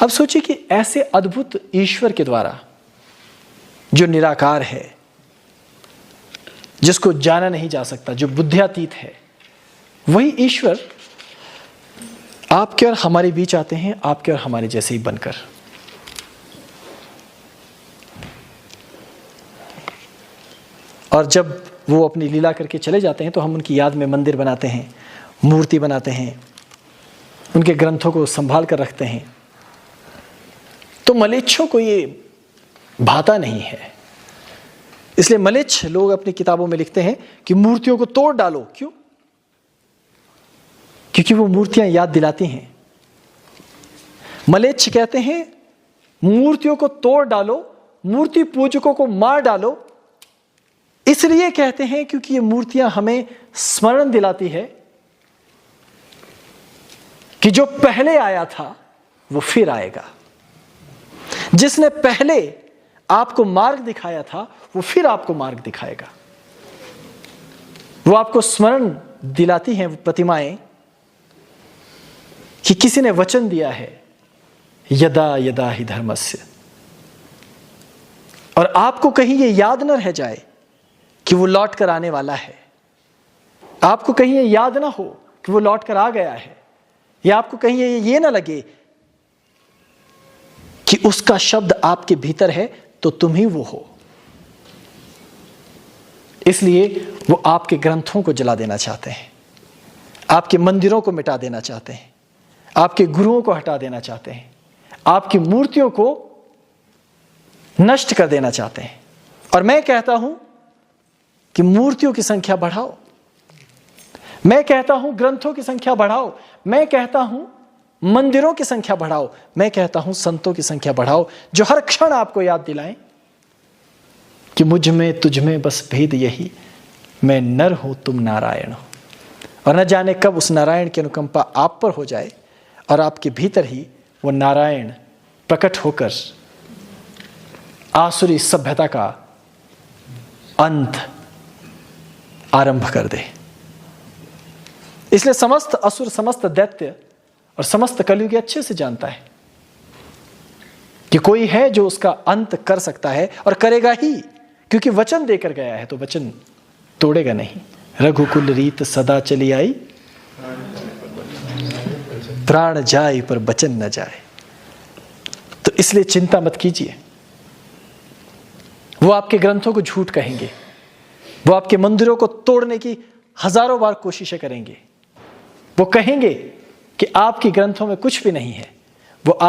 अब सोचिए कि ऐसे अद्भुत ईश्वर के द्वारा, जो निराकार है, जिसको जाना नहीं जा सकता, जो बुद्धियातीत है, वही ईश्वर आपके और हमारे बीच आते हैं, आपके और हमारे जैसे ही बनकर। और जब वो अपनी लीला करके चले जाते हैं तो हम उनकी याद में मंदिर बनाते हैं, मूर्ति बनाते हैं, उनके ग्रंथों को संभाल कर रखते हैं। तो मलेच्छों को ये भाता नहीं है। इसलिए मलेच्छ लोग अपनी किताबों में लिखते हैं कि मूर्तियों को तोड़ डालो। क्यों? क्योंकि वो मूर्तियां याद दिलाती हैं। मलेच्छ कहते हैं मूर्तियों को तोड़ डालो, मूर्ति पूजकों को मार डालो। इसलिए कहते हैं क्योंकि ये मूर्तियां हमें स्मरण दिलाती है कि जो पहले आया था वो फिर आएगा। जिसने पहले आपको मार्ग दिखाया था वो फिर आपको मार्ग दिखाएगा। वो आपको स्मरण दिलाती हैं वो प्रतिमाएं कि किसी ने वचन दिया है, यदा यदा हि धर्मस्य। और आपको कहीं ये याद न रह जाए कि वो लौट कर आने वाला है। आपको कहीं ये याद ना हो कि वो लौट कर आ गया है, या आपको कहीं ये ना लगे कि उसका शब्द आपके भीतर है तो तुम ही वो हो। इसलिए वो आपके ग्रंथों को जला देना चाहते हैं, आपके मंदिरों को मिटा देना चाहते हैं, आपके गुरुओं को हटा देना चाहते हैं, आपकी मूर्तियों को नष्ट कर देना चाहते हैं। और मैं कहता हूं कि मूर्तियों की संख्या बढ़ाओ, मैं कहता हूं ग्रंथों की संख्या बढ़ाओ, मैं कहता हूं मंदिरों की संख्या बढ़ाओ, मैं कहता हूं संतों की संख्या बढ़ाओ, जो हर क्षण आपको याद दिलाएं कि मुझ में तुझ में बस भेद यही, मैं नर हूं तुम नारायण हो। और न जाने कब उस नारायण की अनुकंपा आप पर हो जाए और आपके भीतर ही वो नारायण प्रकट होकर आसुरी सभ्यता का अंत आरंभ कर दे। इसलिए समस्त असुर, समस्त दैत्य और समस्त कलयुगी अच्छे से जानता है कि कोई है जो उसका अंत कर सकता है और करेगा ही, क्योंकि वचन देकर गया है तो वचन तोड़ेगा नहीं। रघुकुल रीत सदा चली आई, प्राण जाए पर वचन न जाए। तो इसलिए चिंता मत कीजिए। वो आपके ग्रंथों को झूठ कहेंगे, वो आपके मंदिरों को तोड़ने की हजारों बार कोशिशें करेंगे। वो कहेंगे कि आपके ग्रंथों में कुछ भी नहीं है,